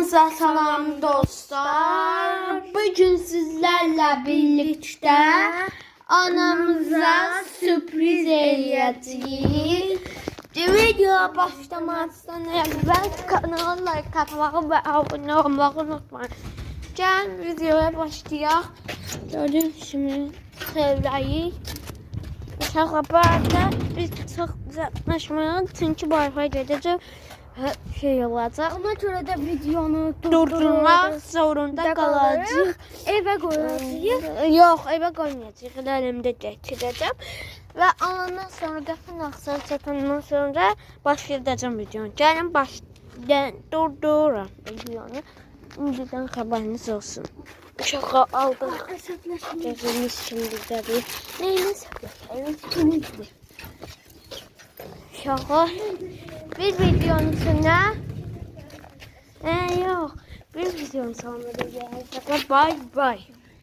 Salam dostlar. Bugün sizlerle birlikte anamıza sürpriz edeceğiz. Videoya başlamadan evvel kanala like atmayı ve abone olmayı unutmayın. Gelin videoya başlayalım. Gördüğünüz şimdi sevgiyi uşaqlar biz çox uzatlaşmayalım çünkü Wi-Fi gedəcək. Şey olacaq. Ona görə də videonu Durdurmaq zorunda qalacağıq. Evə qoyacağıq. Yox, evə qoymayacağıq. Əlimdə gətirəcəm. Və ondan sonra qəfil axsan çatandan sonra başlayacağım videonu. Gəlin durduram videonu. İndidən xəbəriniz olsun. Uşağı aldıq. Gözümüz şimdidədir. Neyiniz? Kimizdir? Uşağı bir videonun üstüne yok. Bir videonun sonuna da geldik. Bye bye.